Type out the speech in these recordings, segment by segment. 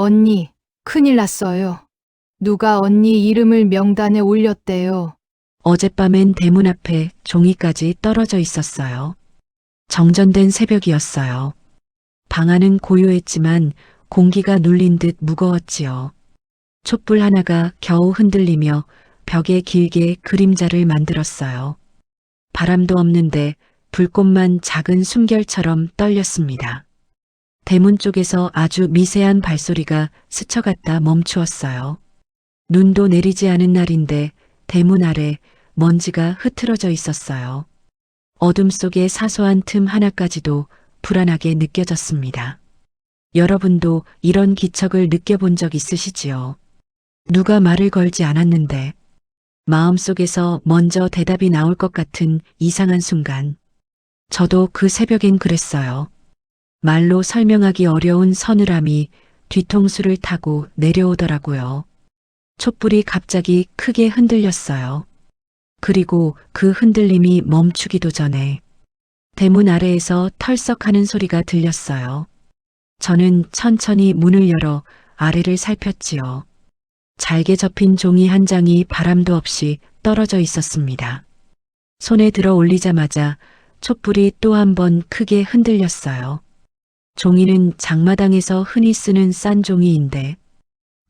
언니, 큰일 났어요. 누가 언니 이름을 명단에 올렸대요. 어젯밤엔 대문 앞에 종이까지 떨어져 있었어요. 정전된 새벽이었어요. 방 안은 고요했지만 공기가 눌린 듯 무거웠지요. 촛불 하나가 겨우 흔들리며 벽에 길게 그림자를 만들었어요. 바람도 없는데 불꽃만 작은 숨결처럼 떨렸습니다. 대문 쪽에서 아주 미세한 발소리가 스쳐갔다 멈추었어요. 눈도 내리지 않은 날인데 대문 아래 먼지가 흐트러져 있었어요. 어둠 속의 사소한 틈 하나까지도 불안하게 느껴졌습니다. 여러분도 이런 기척을 느껴본 적 있으시지요? 누가 말을 걸지 않았는데 마음속에서 먼저 대답이 나올 것 같은 이상한 순간. 저도 그 새벽엔 그랬어요. 말로 설명하기 어려운 서늘함이 뒤통수를 타고 내려오더라고요. 촛불이 갑자기 크게 흔들렸어요. 그리고 그 흔들림이 멈추기도 전에 대문 아래에서 털썩하는 소리가 들렸어요. 저는 천천히 문을 열어 아래를 살폈지요. 잘게 접힌 종이 한 장이 바람도 없이 떨어져 있었습니다. 손에 들어 올리자마자 촛불이 또 한 번 크게 흔들렸어요. 종이는 장마당에서 흔히 쓰는 싼 종이인데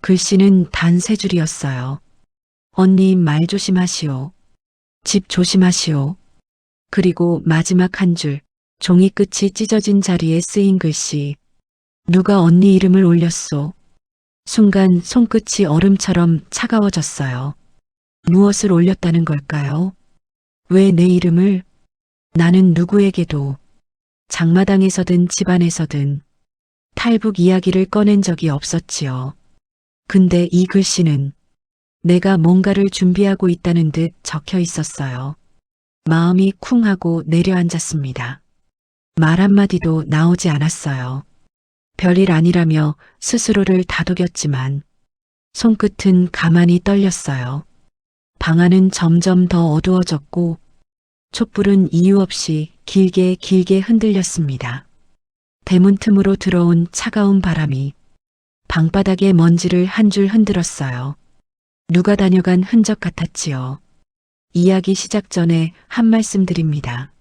글씨는 단 세 줄이었어요. 언니 말 조심하시오. 집 조심하시오. 그리고 마지막 한 줄, 종이 끝이 찢어진 자리에 쓰인 글씨. 누가 언니 이름을 올렸소. 순간 손끝이 얼음처럼 차가워졌어요. 무엇을 올렸다는 걸까요? 왜 내 이름을? 나는 누구에게도 장마당에서든 집안에서든 탈북 이야기를 꺼낸 적이 없었지요. 근데 이 글씨는 내가 뭔가를 준비하고 있다는 듯 적혀 있었어요. 마음이 쿵 하고 내려앉았습니다. 말 한마디도 나오지 않았어요. 별일 아니라며 스스로를 다독였지만 손끝은 가만히 떨렸어요. 방 안은 점점 더 어두워졌고 촛불은 이유 없이 길게 흔들렸습니다. 대문 틈으로 들어온 차가운 바람이 방바닥의 먼지를 한 줄 흔들었어요. 누가 다녀간 흔적 같았지요. 이야기 시작 전에 한 말씀 드립니다.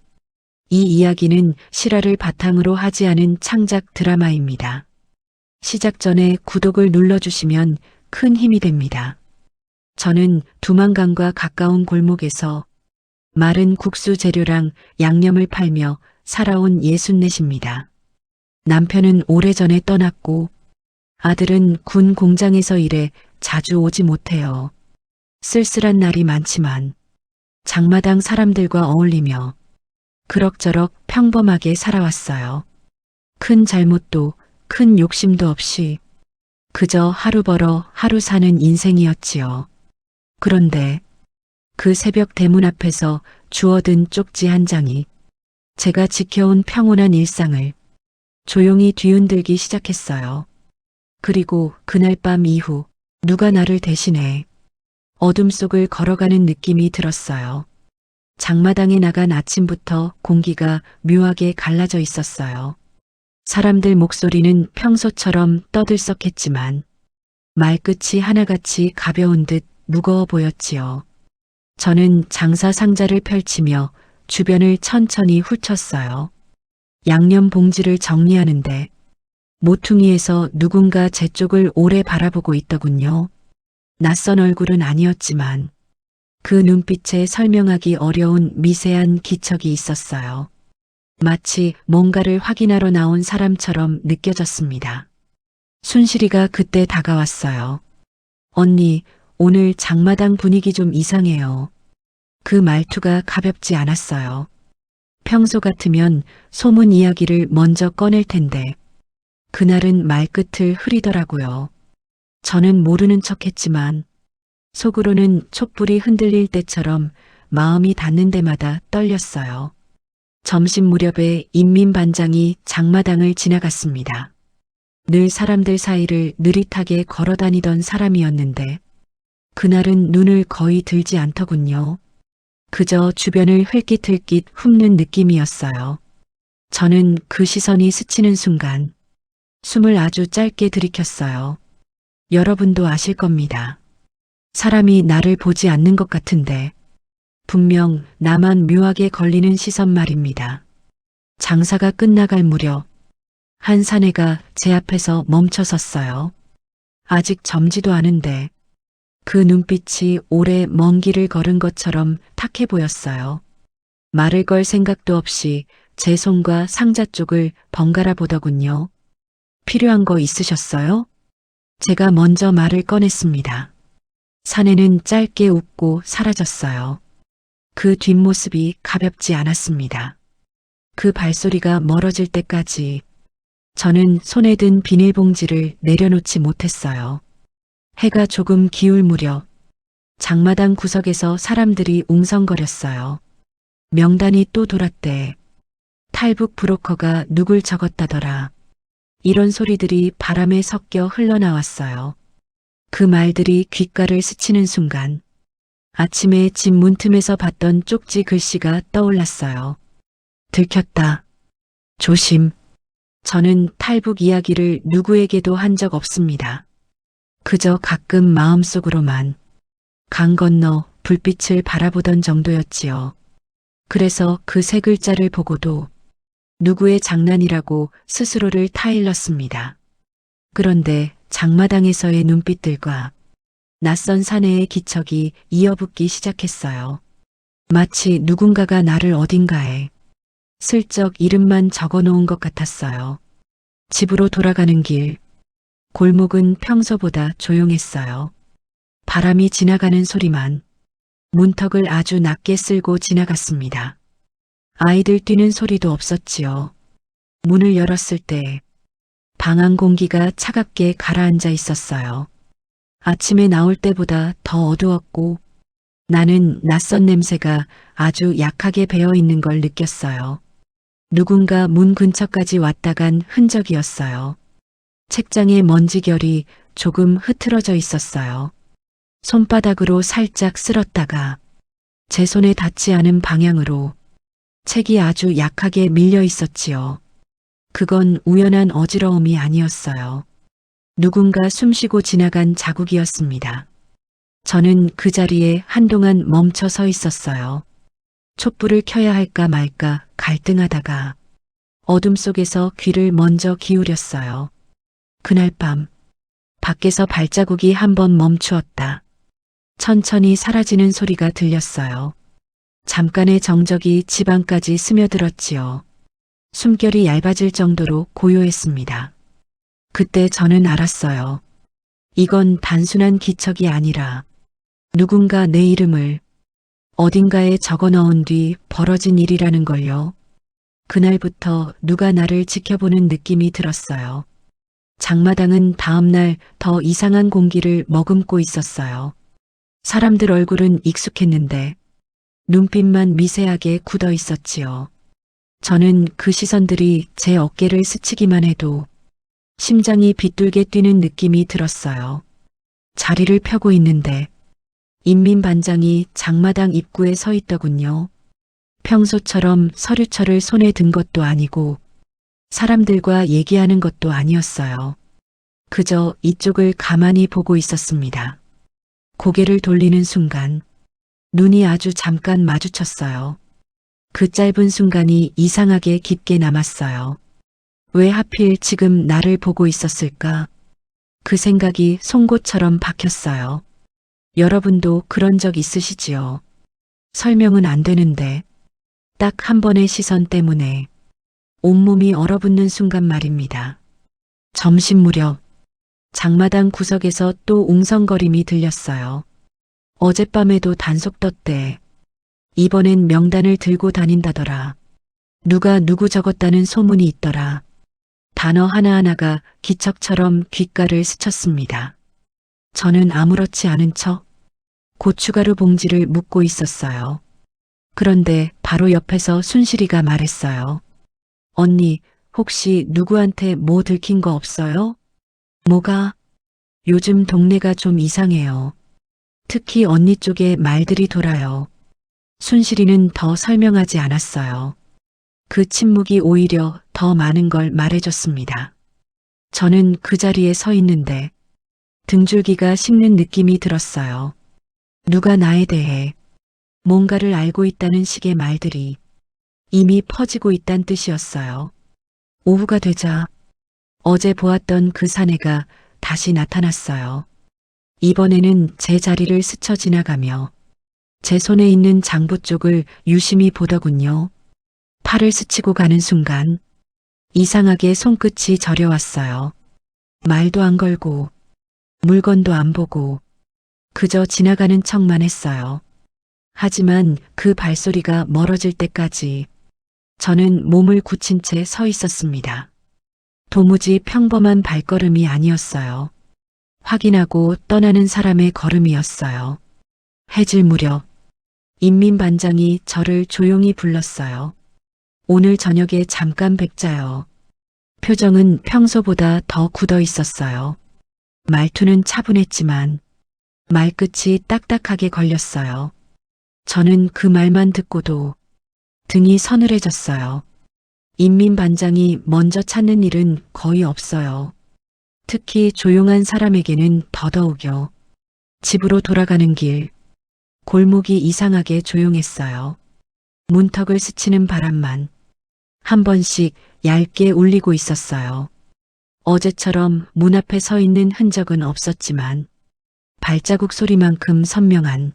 이 이야기는 실화를 바탕으로 하지 않은 창작 드라마입니다. 시작 전에 구독을 눌러주시면 큰 힘이 됩니다. 저는 두만강과 가까운 골목에서 마른 국수 재료랑 양념을 팔며 살아온 64입니다. 남편은 오래전에 떠났고 아들은 군 공장에서 일해 자주 오지 못해요. 쓸쓸한 날이 많지만 장마당 사람들과 어울리며 그럭저럭 평범하게 살아왔어요. 큰 잘못도 큰 욕심도 없이 그저 하루 벌어 하루 사는 인생이었지요. 그런데 그 새벽 대문 앞에서 주워든 쪽지 한 장이 제가 지켜온 평온한 일상을 조용히 뒤흔들기 시작했어요. 그리고 그날 밤 이후 누가 나를 대신해 어둠 속을 걸어가는 느낌이 들었어요. 장마당에 나간 아침부터 공기가 묘하게 갈라져 있었어요. 사람들 목소리는 평소처럼 떠들썩했지만 말끝이 하나같이 가벼운 듯 무거워 보였지요. 저는 장사 상자를 펼치며 주변을 천천히 훑었어요. 양념 봉지를 정리하는데 모퉁이에서 누군가 제 쪽을 오래 바라보고 있더군요. 낯선 얼굴은 아니었지만 그 눈빛에 설명하기 어려운 미세한 기척이 있었어요. 마치 뭔가를 확인하러 나온 사람처럼 느껴졌습니다. 순실이가 그때 다가왔어요. 언니, 오늘 장마당 분위기 좀 이상해요. 그 말투가 가볍지 않았어요. 평소 같으면 소문 이야기를 먼저 꺼낼 텐데 그날은 말끝을 흐리더라고요. 저는 모르는 척했지만 속으로는 촛불이 흔들릴 때처럼 마음이 닿는 데마다 떨렸어요. 점심 무렵에 인민반장이 장마당을 지나갔습니다. 늘 사람들 사이를 느릿하게 걸어다니던 사람이었는데 그날은 눈을 거의 들지 않더군요. 그저 주변을 흘깃흘깃 훑는 느낌이었어요. 저는 그 시선이 스치는 순간 숨을 아주 짧게 들이켰어요. 여러분도 아실 겁니다. 사람이 나를 보지 않는 것 같은데 분명 나만 묘하게 걸리는 시선 말입니다. 장사가 끝나갈 무렵 한 사내가 제 앞에서 멈춰 섰어요. 아직 젊지도 않은데 그 눈빛이 오래 먼 길을 걸은 것처럼 탁해 보였어요. 말을 걸 생각도 없이 제 손과 상자 쪽을 번갈아 보더군요. 필요한 거 있으셨어요? 제가 먼저 말을 꺼냈습니다. 사내는 짧게 웃고 사라졌어요. 그 뒷모습이 가볍지 않았습니다. 그 발소리가 멀어질 때까지 저는 손에 든 비닐봉지를 내려놓지 못했어요. 해가 조금 기울 무렵 장마당 구석에서 사람들이 웅성거렸어요. 명단이 또 돌았대. 탈북 브로커가 누굴 적었다더라. 이런 소리들이 바람에 섞여 흘러나왔어요. 그 말들이 귓가를 스치는 순간 아침에 집 문틈에서 봤던 쪽지 글씨가 떠올랐어요. 들켰다. 조심. 저는 탈북 이야기를 누구에게도 한 적 없습니다. 그저 가끔 마음속으로만 강 건너 불빛을 바라보던 정도였지요. 그래서 그 세 글자를 보고도 누구의 장난이라고 스스로를 타일렀습니다. 그런데 장마당에서의 눈빛들과 낯선 사내의 기척이 이어붙기 시작했어요. 마치 누군가가 나를 어딘가에 슬쩍 이름만 적어 놓은 것 같았어요. 집으로 돌아가는 길, 골목은 평소보다 조용했어요. 바람이 지나가는 소리만 문턱을 아주 낮게 쓸고 지나갔습니다. 아이들 뛰는 소리도 없었지요. 문을 열었을 때 방안 공기가 차갑게 가라앉아 있었어요. 아침에 나올 때보다 더 어두웠고 나는 낯선 냄새가 아주 약하게 배어 있는 걸 느꼈어요. 누군가 문 근처까지 왔다 간 흔적이었어요. 책장에 먼지결이 조금 흐트러져 있었어요. 손바닥으로 살짝 쓸었다가 제 손에 닿지 않은 방향으로 책이 아주 약하게 밀려 있었지요. 그건 우연한 어지러움이 아니었어요. 누군가 숨쉬고 지나간 자국이었습니다. 저는 그 자리에 한동안 멈춰 서 있었어요. 촛불을 켜야 할까 말까 갈등하다가 어둠 속에서 귀를 먼저 기울였어요. 그날 밤 밖에서 발자국이 한번 멈추었다. 천천히 사라지는 소리가 들렸어요. 잠깐의 정적이 집 안까지 스며들었지요. 숨결이 얇아질 정도로 고요했습니다. 그때 저는 알았어요. 이건 단순한 기척이 아니라 누군가 내 이름을 어딘가에 적어 넣은 뒤 벌어진 일이라는 걸요. 그날부터 누가 나를 지켜보는 느낌이 들었어요. 장마당은 다음날 더 이상한 공기를 머금고 있었어요. 사람들 얼굴은 익숙했는데 눈빛만 미세하게 굳어 있었지요. 저는 그 시선들이 제 어깨를 스치기만 해도 심장이 빗돌게 뛰는 느낌이 들었어요. 자리를 펴고 있는데 인민반장이 장마당 입구에 서 있더군요. 평소처럼 서류철을 손에 든 것도 아니고 사람들과 얘기하는 것도 아니었어요. 그저 이쪽을 가만히 보고 있었습니다. 고개를 돌리는 순간 눈이 아주 잠깐 마주쳤어요. 그 짧은 순간이 이상하게 깊게 남았어요. 왜 하필 지금 나를 보고 있었을까? 그 생각이 송곳처럼 박혔어요. 여러분도 그런 적 있으시지요? 설명은 안 되는데 딱 한 번의 시선 때문에 온몸이 얼어붙는 순간 말입니다. 점심 무렵 장마당 구석에서 또 웅성거림이 들렸어요. 어젯밤에도 단속 떴대. 이번엔 명단을 들고 다닌다더라. 누가 누구 적었다는 소문이 있더라. 단어 하나하나가 기척처럼 귓가를 스쳤습니다. 저는 아무렇지 않은 척 고춧가루 봉지를 묶고 있었어요. 그런데 바로 옆에서 순실이가 말했어요. 언니, 혹시 누구한테 뭐 들킨 거 없어요? 뭐가? 요즘 동네가 좀 이상해요. 특히 언니 쪽에 말들이 돌아요. 순실이는 더 설명하지 않았어요. 그 침묵이 오히려 더 많은 걸 말해줬습니다. 저는 그 자리에 서 있는데 등줄기가 식는 느낌이 들었어요. 누가 나에 대해 뭔가를 알고 있다는 식의 말들이 이미 퍼지고 있다는 뜻이었어요. 오후가 되자 어제 보았던 그 사내가 다시 나타났어요. 이번에는 제 자리를 스쳐 지나가며 제 손에 있는 장부 쪽을 유심히 보더군요. 팔을 스치고 가는 순간 이상하게 손끝이 저려왔어요. 말도 안 걸고 물건도 안 보고 그저 지나가는 척만 했어요. 하지만 그 발소리가 멀어질 때까지 저는 몸을 굳힌 채 서 있었습니다. 도무지 평범한 발걸음이 아니었어요. 확인하고 떠나는 사람의 걸음이었어요. 해질 무렵 인민반장이 저를 조용히 불렀어요. 오늘 저녁에 잠깐 뵙자요. 표정은 평소보다 더 굳어 있었어요. 말투는 차분했지만 말끝이 딱딱하게 걸렸어요. 저는 그 말만 듣고도 등이 서늘해졌어요. 인민반장이 먼저 찾는 일은 거의 없어요. 특히 조용한 사람에게는 더더욱요. 집으로 돌아가는 길, 골목이 이상하게 조용했어요. 문턱을 스치는 바람만 한 번씩 얇게 울리고 있었어요. 어제처럼 문 앞에 서 있는 흔적은 없었지만 발자국 소리만큼 선명한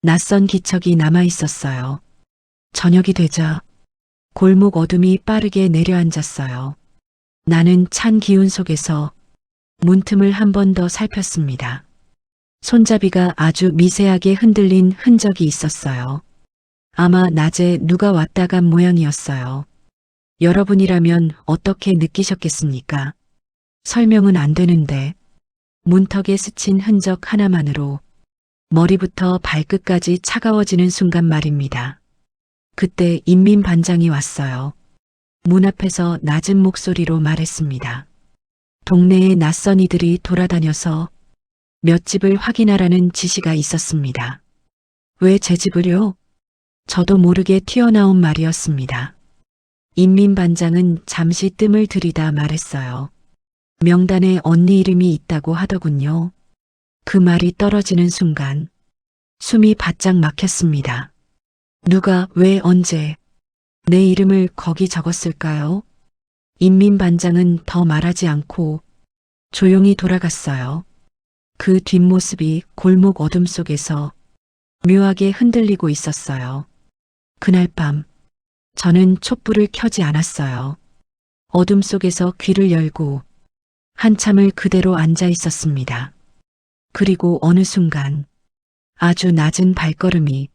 낯선 기척이 남아 있었어요. 저녁이 되자 골목 어둠이 빠르게 내려앉았어요. 나는 찬 기운 속에서 문틈을 한 번 더 살폈습니다. 손잡이가 아주 미세하게 흔들린 흔적이 있었어요. 아마 낮에 누가 왔다 간 모양이었어요. 여러분이라면 어떻게 느끼셨겠습니까? 설명은 안 되는데 문턱에 스친 흔적 하나만으로 머리부터 발끝까지 차가워지는 순간 말입니다. 그때 인민반장이 왔어요. 문 앞에서 낮은 목소리로 말했습니다. 동네에 낯선 이들이 돌아다녀서 몇 집을 확인하라는 지시가 있었습니다. 왜 제 집을요? 저도 모르게 튀어나온 말이었습니다. 인민반장은 잠시 뜸을 들이다 말했어요. 명단에 언니 이름이 있다고 하더군요. 그 말이 떨어지는 순간 숨이 바짝 막혔습니다. 누가, 왜, 언제 내 이름을 거기 적었을까요? 인민반장은 더 말하지 않고 조용히 돌아갔어요. 그 뒷모습이 골목 어둠 속에서 묘하게 흔들리고 있었어요. 그날 밤 저는 촛불을 켜지 않았어요. 어둠 속에서 귀를 열고 한참을 그대로 앉아 있었습니다. 그리고 어느 순간 아주 낮은 발걸음이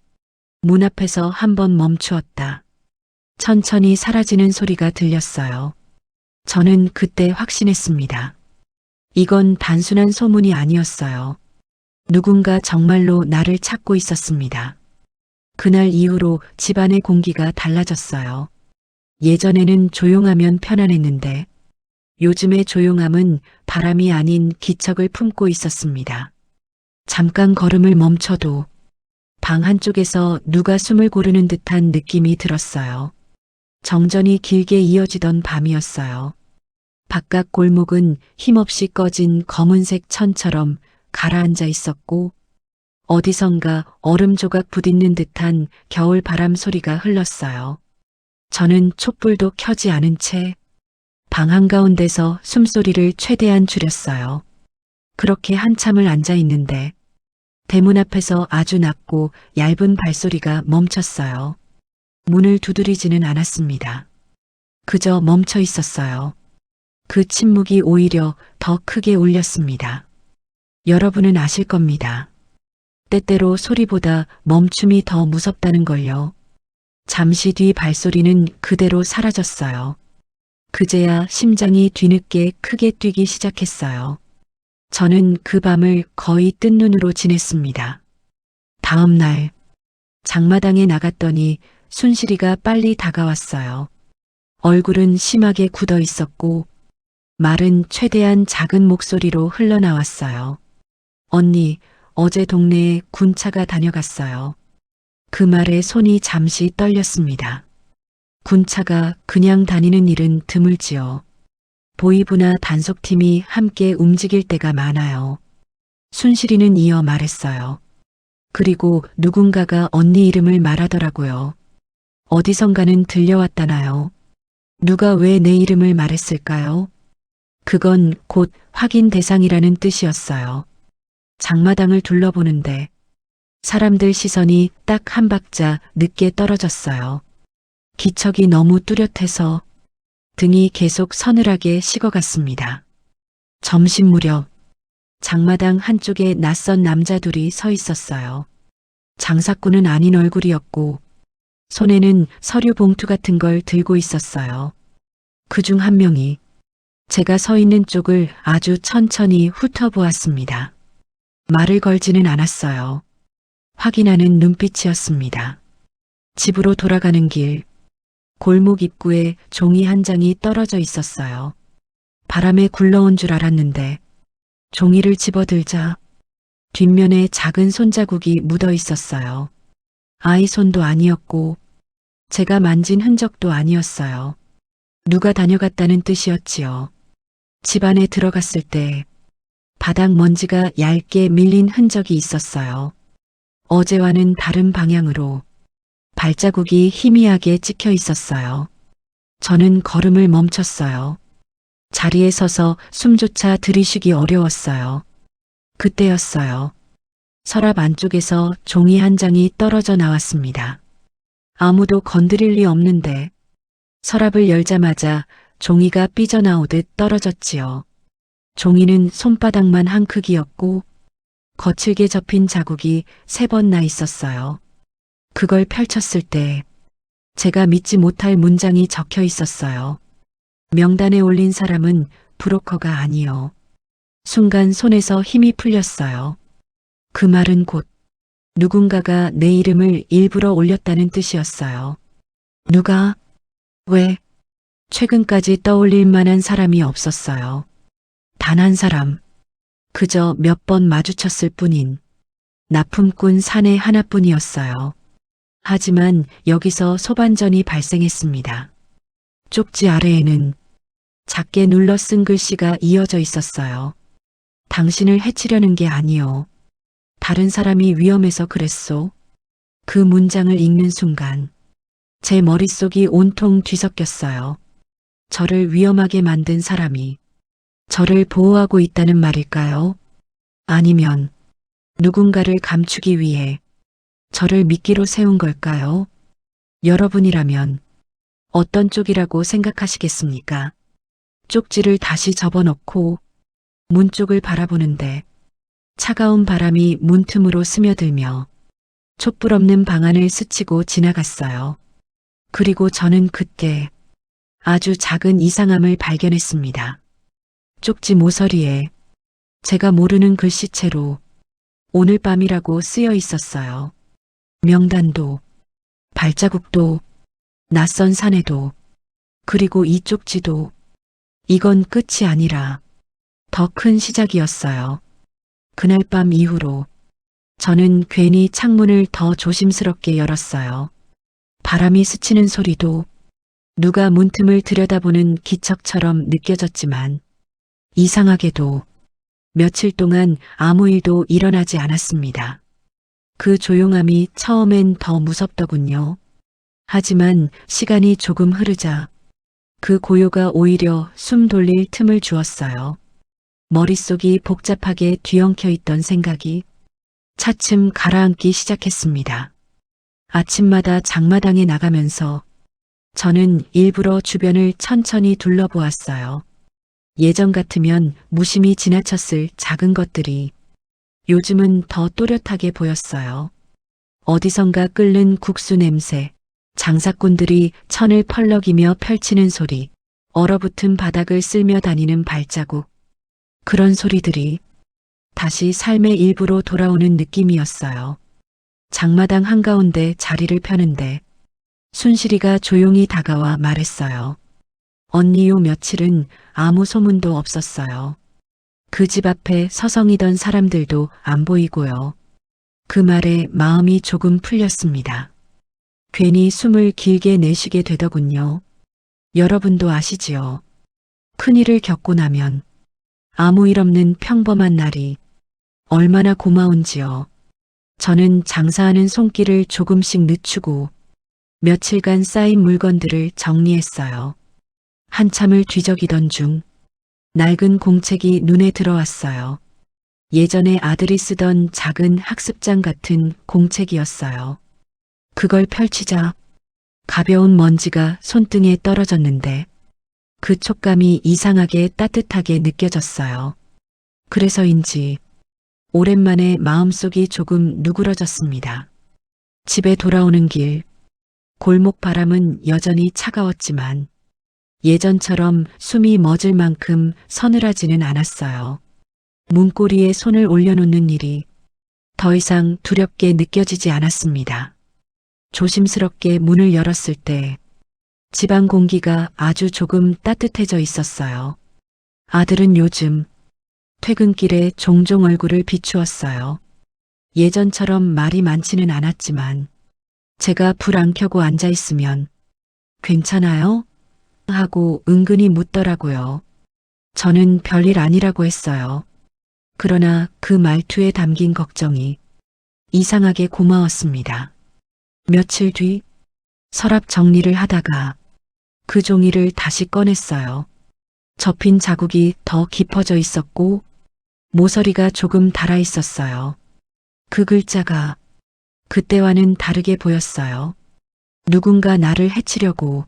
문 앞에서 한번 멈추었다. 천천히 사라지는 소리가 들렸어요. 저는 그때 확신했습니다. 이건 단순한 소문이 아니었어요. 누군가 정말로 나를 찾고 있었습니다. 그날 이후로 집안의 공기가 달라졌어요. 예전에는 조용하면 편안했는데 요즘의 조용함은 바람이 아닌 기척을 품고 있었습니다. 잠깐 걸음을 멈춰도 방 한쪽에서 누가 숨을 고르는 듯한 느낌이 들었어요. 정전이 길게 이어지던 밤이었어요. 바깥 골목은 힘없이 꺼진 검은색 천처럼 가라앉아 있었고 어디선가 얼음 조각 부딪는 듯한 겨울 바람 소리가 흘렀어요. 저는 촛불도 켜지 않은 채 방 한가운데서 숨소리를 최대한 줄였어요. 그렇게 한참을 앉아 있는데 대문 앞에서 아주 낮고 얇은 발소리가 멈췄어요. 문을 두드리지는 않았습니다. 그저 멈춰 있었어요. 그 침묵이 오히려 더 크게 울렸습니다. 여러분은 아실 겁니다. 때때로 소리보다 멈춤이 더 무섭다는 걸요. 잠시 뒤 발소리는 그대로 사라졌어요. 그제야 심장이 뒤늦게 크게 뛰기 시작했어요. 저는 그 밤을 거의 뜬 눈으로 지냈습니다. 다음 날 장마당에 나갔더니 순실이가 빨리 다가왔어요. 얼굴은 심하게 굳어 있었고 말은 최대한 작은 목소리로 흘러나왔어요. 언니, 어제 동네에 군차가 다녀갔어요. 그 말에 손이 잠시 떨렸습니다. 군차가 그냥 다니는 일은 드물지요. 보이부나 단속팀이 함께 움직일 때가 많아요. 순실이는 이어 말했어요. 그리고 누군가가 언니 이름을 말하더라고요. 어디선가는 들려왔다나요? 누가 왜 내 이름을 말했을까요? 그건 곧 확인 대상이라는 뜻이었어요. 장마당을 둘러보는데 사람들 시선이 딱 한 박자 늦게 떨어졌어요. 기척이 너무 뚜렷해서 등이 계속 서늘하게 식어갔습니다. 점심 무렵 장마당 한쪽에 낯선 남자 둘이 서 있었어요. 장사꾼은 아닌 얼굴이었고 손에는 서류 봉투 같은 걸 들고 있었어요. 그중 한 명이 제가 서 있는 쪽을 아주 천천히 훑어보았습니다. 말을 걸지는 않았어요. 확인하는 눈빛이었습니다. 집으로 돌아가는 길, 골목 입구에 종이 한 장이 떨어져 있었어요. 바람에 굴러온 줄 알았는데 종이를 집어들자 뒷면에 작은 손자국이 묻어 있었어요. 아이 손도 아니었고 제가 만진 흔적도 아니었어요. 누가 다녀갔다는 뜻이었지요. 집 안에 들어갔을 때 바닥 먼지가 얇게 밀린 흔적이 있었어요. 어제와는 다른 방향으로 발자국이 희미하게 찍혀 있었어요. 저는 걸음을 멈췄어요. 자리에 서서 숨조차 들이쉬기 어려웠어요. 그때였어요. 서랍 안쪽에서 종이 한 장이 떨어져 나왔습니다. 아무도 건드릴 리 없는데 서랍을 열자마자 종이가 삐져나오듯 떨어졌지요. 종이는 손바닥만 한 크기였고 거칠게 접힌 자국이 3번 나 있었어요. 그걸 펼쳤을 때 제가 믿지 못할 문장이 적혀 있었어요. 명단에 올린 사람은 브로커가 아니요. 순간 손에서 힘이 풀렸어요. 그 말은 곧 누군가가 내 이름을 일부러 올렸다는 뜻이었어요. 누가? 왜? 최근까지 떠올릴 만한 사람이 없었어요. 단 한 사람. 그저 몇 번 마주쳤을 뿐인 납품꾼 사내 하나뿐이었어요. 하지만 여기서 소반전이 발생했습니다. 쪽지 아래에는 작게 눌러 쓴 글씨가 이어져 있었어요. 당신을 해치려는 게 아니요. 다른 사람이 위험해서 그랬소. 그 문장을 읽는 순간 제 머릿속이 온통 뒤섞였어요. 저를 위험하게 만든 사람이 저를 보호하고 있다는 말일까요? 아니면 누군가를 감추기 위해 저를 미끼로 세운 걸까요? 여러분이라면 어떤 쪽이라고 생각하시겠습니까? 쪽지를 다시 접어넣고 문 쪽을 바라보는데 차가운 바람이 문틈으로 스며들며 촛불 없는 방 안을 스치고 지나갔어요. 그리고 저는 그때 아주 작은 이상함을 발견했습니다. 쪽지 모서리에 제가 모르는 글씨체로 오늘 밤이라고 쓰여 있었어요. 명단도, 발자국도, 낯선 사내도, 그리고 이 쪽지도 이건 끝이 아니라 더 큰 시작이었어요. 그날 밤 이후로 저는 괜히 창문을 더 조심스럽게 열었어요. 바람이 스치는 소리도 누가 문틈을 들여다보는 기척처럼 느껴졌지만 이상하게도 며칠 동안 아무 일도 일어나지 않았습니다. 그 조용함이 처음엔 더 무섭더군요. 하지만 시간이 조금 흐르자 그 고요가 오히려 숨 돌릴 틈을 주었어요. 머릿속이 복잡하게 뒤엉켜 있던 생각이 차츰 가라앉기 시작했습니다. 아침마다 장마당에 나가면서 저는 일부러 주변을 천천히 둘러보았어요. 예전 같으면 무심히 지나쳤을 작은 것들이 요즘은 더 또렷하게 보였어요. 어디선가 끓는 국수 냄새, 장사꾼들이 천을 펄럭이며 펼치는 소리, 얼어붙은 바닥을 쓸며 다니는 발자국. 그런 소리들이 다시 삶의 일부로 돌아오는 느낌이었어요. 장마당 한가운데 자리를 펴는데 순실이가 조용히 다가와 말했어요. 언니 요 며칠은 아무 소문도 없었어요. 그 집 앞에 서성이던 사람들도 안 보이고요. 그 말에 마음이 조금 풀렸습니다. 괜히 숨을 길게 내쉬게 되더군요. 여러분도 아시지요? 큰일을 겪고 나면 아무 일 없는 평범한 날이 얼마나 고마운지요. 저는 장사하는 손길을 조금씩 늦추고 며칠간 쌓인 물건들을 정리했어요. 한참을 뒤적이던 중 낡은 공책이 눈에 들어왔어요. 예전에 아들이 쓰던 작은 학습장 같은 공책이었어요. 그걸 펼치자 가벼운 먼지가 손등에 떨어졌는데 그 촉감이 이상하게 따뜻하게 느껴졌어요. 그래서인지 오랜만에 마음속이 조금 누그러졌습니다. 집에 돌아오는 길, 골목 바람은 여전히 차가웠지만 예전처럼 숨이 멎을 만큼 서늘하지는 않았어요. 문고리에 손을 올려놓는 일이 더 이상 두렵게 느껴지지 않았습니다. 조심스럽게 문을 열었을 때 집안 공기가 아주 조금 따뜻해져 있었어요. 아들은 요즘 퇴근길에 종종 얼굴을 비추었어요. 예전처럼 말이 많지는 않았지만 제가 불 안 켜고 앉아 있으면 괜찮아요? 하고 은근히 묻더라고요. 저는 별일 아니라고 했어요. 그러나 그 말투에 담긴 걱정이 이상하게 고마웠습니다. 며칠 뒤 서랍 정리를 하다가 그 종이를 다시 꺼냈어요. 접힌 자국이 더 깊어져 있었고 모서리가 조금 달아 있었어요. 그 글자가 그때와는 다르게 보였어요. 누군가 나를 해치려고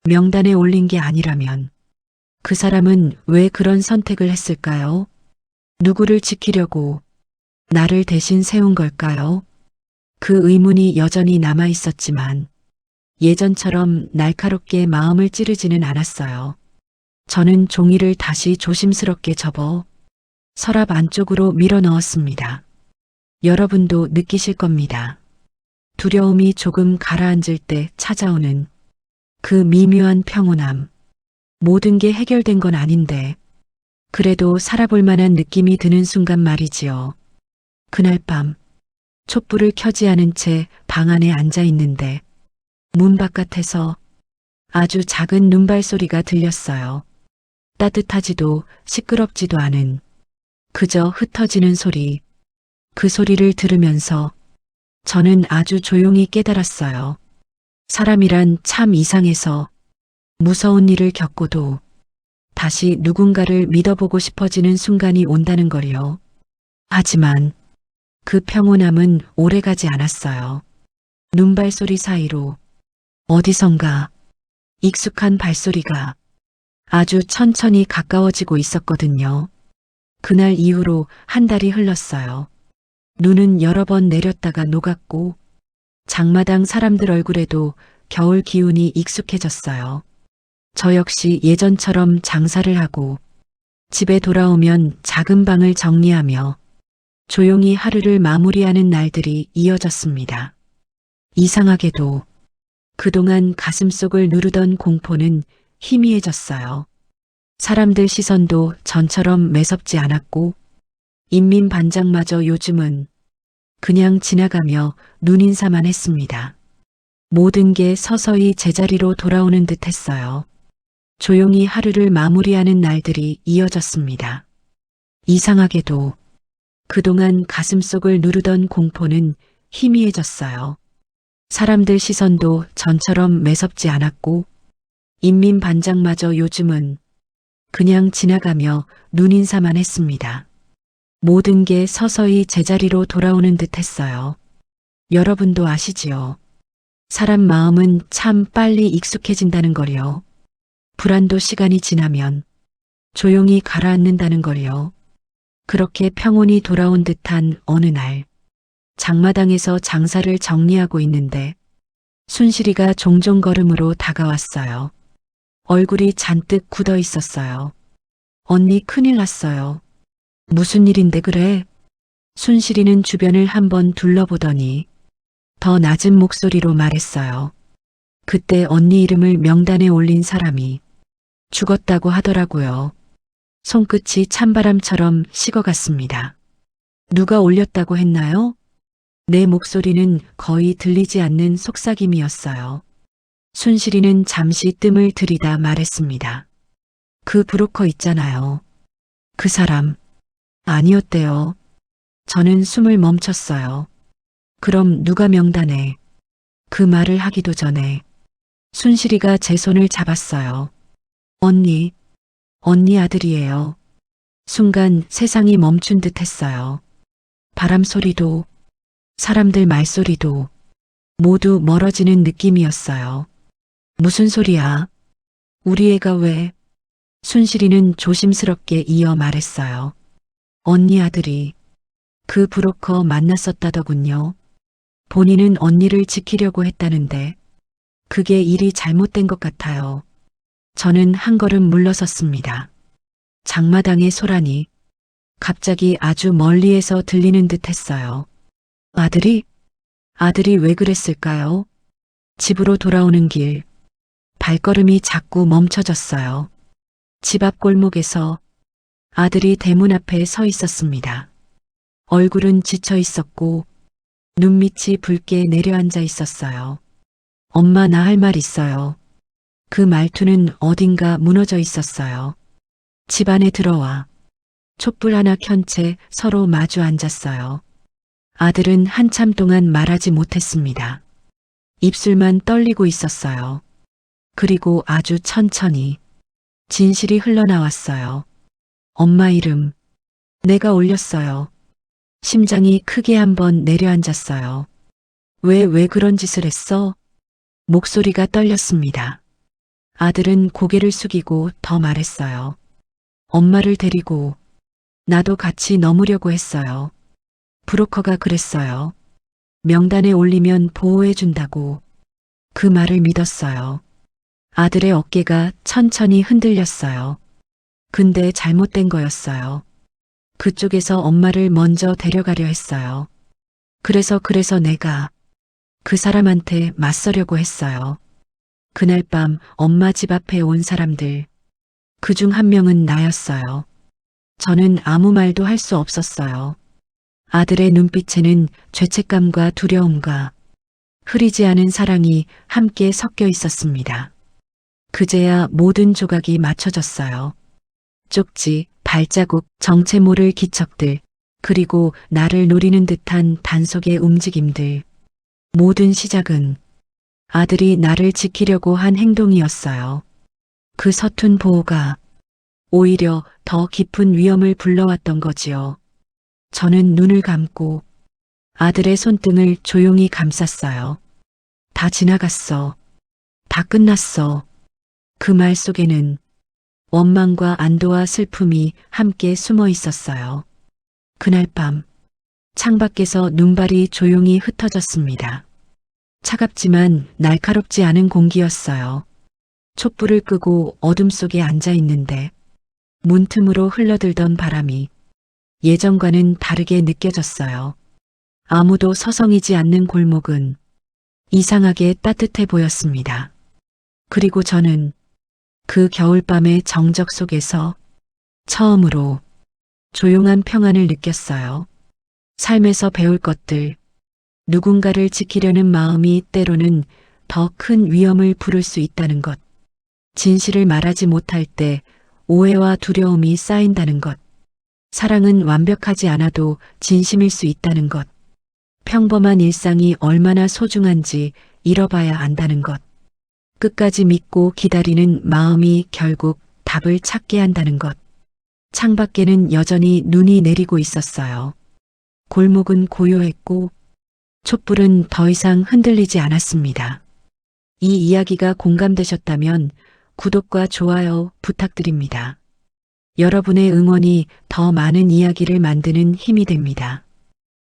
명단에 올린 게 아니라면 그 사람은 왜 그런 선택을 했을까요? 누구를 지키려고 나를 대신 세운 걸까요? 그 의문이 여전히 남아 있었지만 예전처럼 날카롭게 마음을 찌르지는 않았어요. 저는 종이를 다시 조심스럽게 접어 서랍 안쪽으로 밀어 넣었습니다. 여러분도 느끼실 겁니다. 두려움이 조금 가라앉을 때 찾아오는 그 미묘한 평온함. 모든 게 해결된 건 아닌데 그래도 살아볼 만한 느낌이 드는 순간 말이지요. 그날 밤 촛불을 켜지 않은 채 방 안에 앉아 있는데 문 바깥에서 아주 작은 눈발 소리가 들렸어요. 따뜻하지도 시끄럽지도 않은 그저 흩어지는 소리. 그 소리를 들으면서 저는 아주 조용히 깨달았어요. 사람이란 참 이상해서 무서운 일을 겪고도 다시 누군가를 믿어보고 싶어지는 순간이 온다는 걸요. 하지만 그 평온함은 오래가지 않았어요. 눈발소리 사이로 어디선가 익숙한 발소리가 아주 천천히 가까워지고 있었거든요. 그날 이후로 한 달이 흘렀어요. 눈은 여러 번 내렸다가 녹았고 장마당 사람들 얼굴에도 겨울 기운이 익숙해졌어요. 저 역시 예전처럼 장사를 하고 집에 돌아오면 작은 방을 정리하며 조용히 하루를 마무리하는 날들이 이어졌습니다. 이상하게도 그동안 가슴속을 누르던 공포는 희미해졌어요. 사람들 시선도 전처럼 매섭지 않았고 인민반장마저 요즘은 그냥 지나가며 눈인사만 했습니다. 모든 게 서서히 제자리로 돌아오는 듯 했어요. 조용히 하루를 마무리하는 날들이 이어졌습니다. 이상하게도 그동안 가슴속을 누르던 공포는 희미해졌어요. 사람들 시선도 전처럼 매섭지 않았고 인민반장마저 요즘은 그냥 지나가며 눈인사만 했습니다. 모든 게 서서히 제자리로 돌아오는 듯 했어요. 여러분도 아시지요? 사람 마음은 참 빨리 익숙해진다는 걸요. 불안도 시간이 지나면 조용히 가라앉는다는 걸요. 그렇게 평온이 돌아온 듯한 어느 날, 장마당에서 장사를 정리하고 있는데 순실이가 종종 걸음으로 다가왔어요. 얼굴이 잔뜩 굳어 있었어요. 언니 큰일 났어요. 무슨 일인데 그래? 순실이는 주변을 한번 둘러보더니 더 낮은 목소리로 말했어요. 그때 언니 이름을 명단에 올린 사람이 죽었다고 하더라고요. 손끝이 찬바람처럼 식어갔습니다. 누가 올렸다고 했나요? 내 목소리는 거의 들리지 않는 속삭임이었어요. 순실이는 잠시 뜸을 들이다 말했습니다. 그 브로커 있잖아요. 그 사람 아니었대요. 저는 숨을 멈췄어요. 그럼 누가 명단에? 그 말을 하기도 전에 순실이가 제 손을 잡았어요. 언니, 언니 아들이에요. 순간 세상이 멈춘 듯 했어요. 바람 소리도, 사람들 말소리도 모두 멀어지는 느낌이었어요. 무슨 소리야? 우리 애가 왜? 순실이는 조심스럽게 이어 말했어요. 언니 아들이 그 브로커 만났었다더군요. 본인은 언니를 지키려고 했다는데 그게 일이 잘못된 것 같아요. 저는 한 걸음 물러섰습니다. 장마당의 소란이 갑자기 아주 멀리에서 들리는 듯 했어요. 아들이 왜 그랬을까요? 집으로 돌아오는 길, 발걸음이 자꾸 멈춰졌어요. 집 앞 골목에서 아들이 대문 앞에 서 있었습니다. 얼굴은 지쳐 있었고 눈밑이 붉게 내려앉아 있었어요. 엄마 나 할 말 있어요. 그 말투는 어딘가 무너져 있었어요. 집 안에 들어와 촛불 하나 켠 채 서로 마주 앉았어요. 아들은 한참 동안 말하지 못했습니다. 입술만 떨리고 있었어요. 그리고 아주 천천히 진실이 흘러나왔어요. 엄마 이름 내가 올렸어요. 심장이 크게 한번 내려앉았어요. 왜 그런 짓을 했어? 목소리가 떨렸습니다. 아들은 고개를 숙이고 더 말했어요. 엄마를 데리고 나도 같이 넘으려고 했어요. 브로커가 그랬어요. 명단에 올리면 보호해준다고. 그 말을 믿었어요. 아들의 어깨가 천천히 흔들렸어요. 근데 잘못된 거였어요. 그쪽에서 엄마를 먼저 데려가려 했어요. 그래서 내가 그 사람한테 맞서려고 했어요. 그날 밤 엄마 집 앞에 온 사람들, 그중 한 명은 나였어요. 저는 아무 말도 할 수 없었어요. 아들의 눈빛에는 죄책감과 두려움과 흐리지 않은 사랑이 함께 섞여 있었습니다. 그제야 모든 조각이 맞춰졌어요. 쪽지, 발자국, 정체 모를 기척들, 그리고 나를 노리는 듯한 단속의 움직임들. 모든 시작은 아들이 나를 지키려고 한 행동이었어요. 그 서툰 보호가 오히려 더 깊은 위험을 불러왔던 거지요. 저는 눈을 감고 아들의 손등을 조용히 감쌌어요. 다 지나갔어. 다 끝났어. 그 말 속에는 원망과 안도와 슬픔이 함께 숨어 있었어요. 그날 밤 창밖에서 눈발이 조용히 흩어졌습니다. 차갑지만 날카롭지 않은 공기였어요. 촛불을 끄고 어둠 속에 앉아 있는데 문틈으로 흘러들던 바람이 예전과는 다르게 느껴졌어요. 아무도 서성이지 않는 골목은 이상하게 따뜻해 보였습니다. 그리고 저는 그 겨울밤의 정적 속에서 처음으로 조용한 평안을 느꼈어요. 삶에서 배울 것들, 누군가를 지키려는 마음이 때로는 더 큰 위험을 부를 수 있다는 것, 진실을 말하지 못할 때 오해와 두려움이 쌓인다는 것, 사랑은 완벽하지 않아도 진심일 수 있다는 것, 평범한 일상이 얼마나 소중한지 잃어봐야 안다는 것, 끝까지 믿고 기다리는 마음이 결국 답을 찾게 한다는 것. 창밖에는 여전히 눈이 내리고 있었어요. 골목은 고요했고 촛불은 더 이상 흔들리지 않았습니다. 이 이야기가 공감되셨다면 구독과 좋아요 부탁드립니다. 여러분의 응원이 더 많은 이야기를 만드는 힘이 됩니다.